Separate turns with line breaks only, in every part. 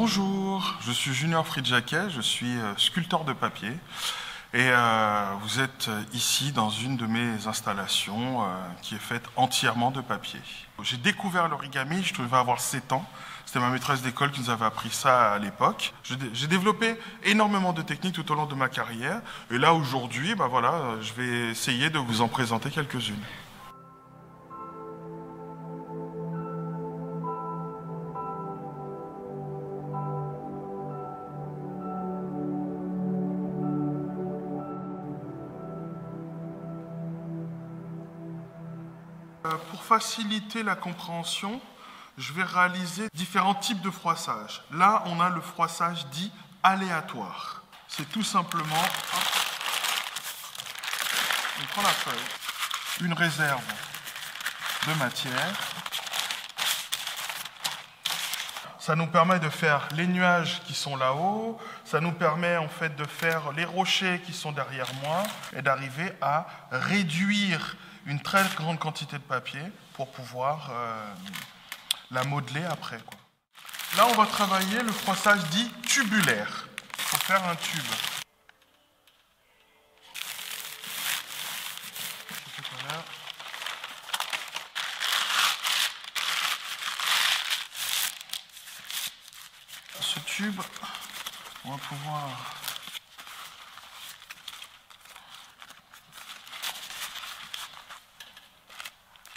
Bonjour, je suis Junior Friedjaquet, je suis sculpteur de papier et vous êtes ici dans une de mes installations qui est faite entièrement de papier. J'ai découvert l'origami, je devais avoir 7 ans, c'était ma maîtresse d'école qui nous avait appris ça à l'époque. J'ai développé énormément de techniques tout au long de ma carrière et là aujourd'hui, je vais essayer de vous en présenter quelques-unes. Pour faciliter la compréhension, je vais réaliser différents types de froissage. Là, on a le froissage dit aléatoire. C'est tout simplement, on prend la feuille, une réserve de matière. Ça nous permet de faire les nuages qui sont là-haut, ça nous permet en fait de faire les rochers qui sont derrière moi et d'arriver à réduire une très grande quantité de papier pour pouvoir la modeler après, quoi. Là, on va travailler le froissage dit tubulaire pour faire un tube. Ce tube, on va pouvoir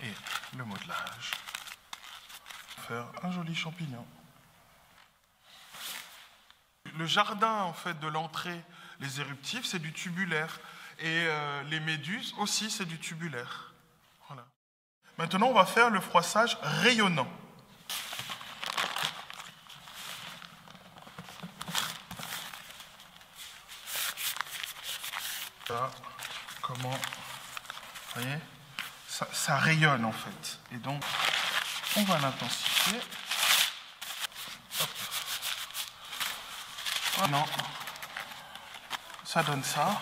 et le modelage, faire un joli champignon. Le jardin en fait de l'entrée, les éruptifs, c'est du tubulaire et les méduses aussi, c'est du tubulaire. Voilà. Maintenant, on va faire le froissage rayonnant. Là, comment, vous voyez? Ça rayonne en fait. Et donc, on va l'intensifier. Non. Ça donne ça.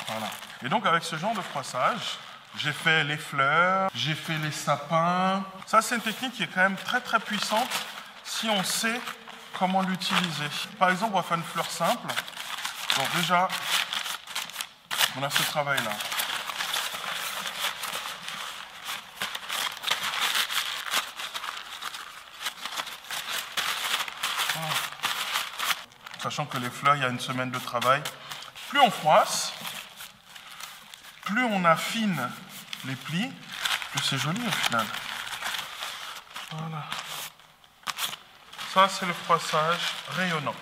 Voilà. Et donc, avec ce genre de froissage, j'ai fait les fleurs, j'ai fait les sapins. Ça, c'est une technique qui est quand même très très puissante si on sait comment l'utiliser. Par exemple, on va faire une fleur simple. Donc déjà, on a ce travail-là. Sachant que les fleurs, il y a une semaine de travail. Plus on froisse, plus on affine les plis, plus c'est joli au final. Voilà. Ça, c'est le froissage rayonnant.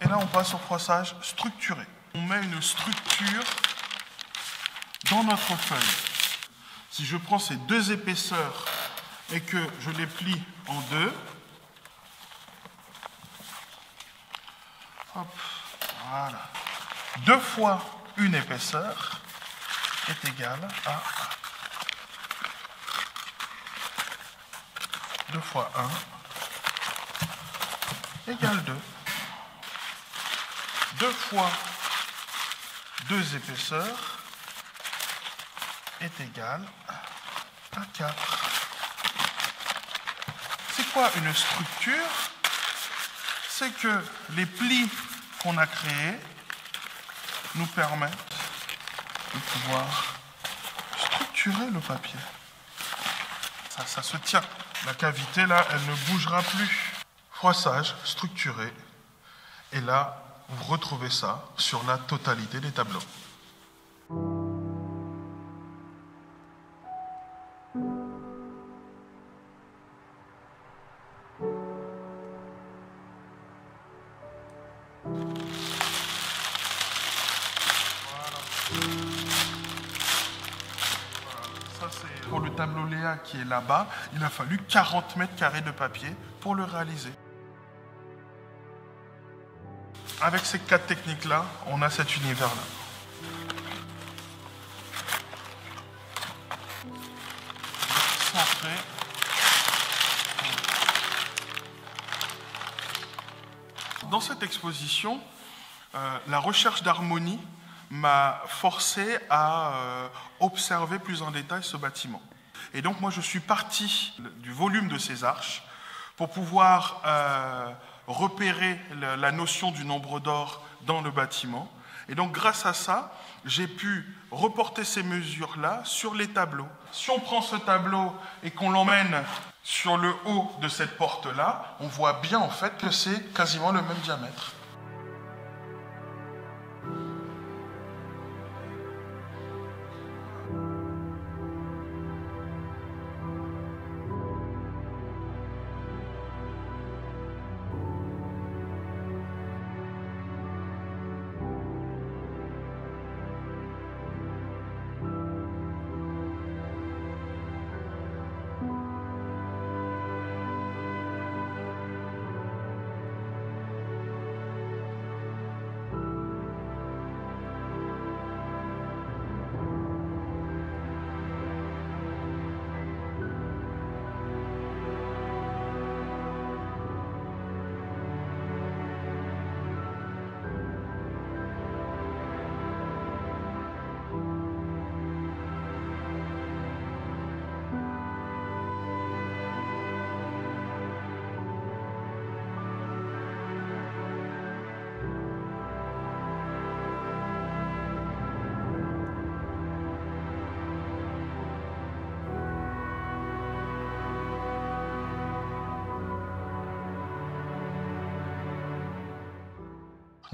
Et là, on passe au froissage structuré. On met une structure dans notre feuille. Si je prends ces deux épaisseurs et que je les plie en deux, hop, voilà. 2 fois une épaisseur est égale à 2 fois 1 égale 2. 2 fois 2 épaisseurs est égal à 4. C'est quoi une structure? C'est que les plis qu'on a créés nous permettent de pouvoir structurer le papier. Ça se tient. La cavité, là, elle ne bougera plus. Froissage structuré. Et là, vous retrouvez ça sur la totalité des tableaux. Pour le tableau Léa qui est là-bas, il a fallu 40 mètres carrés de papier pour le réaliser. Avec ces 4 techniques-là, on a cet univers-là. Dans cette exposition, la recherche d'harmonie m'a forcé à observer plus en détail ce bâtiment. Et donc moi je suis parti du volume de ces arches pour pouvoir repérer la notion du nombre d'or dans le bâtiment. Et donc grâce à ça, j'ai pu reporter ces mesures-là sur les tableaux. Si on prend ce tableau et qu'on l'emmène sur le haut de cette porte-là, on voit bien en fait que c'est quasiment le même diamètre.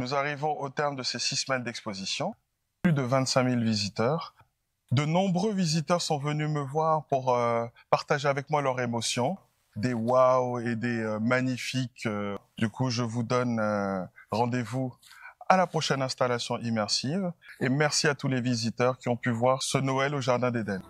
Nous arrivons au terme de ces 6 semaines d'exposition. Plus de 25 000 visiteurs. De nombreux visiteurs sont venus me voir pour partager avec moi leurs émotions. Des waouh et des magnifiques. Du coup, je vous donne rendez-vous à la prochaine installation immersive. Et merci à tous les visiteurs qui ont pu voir ce Noël au Jardin d'Éden.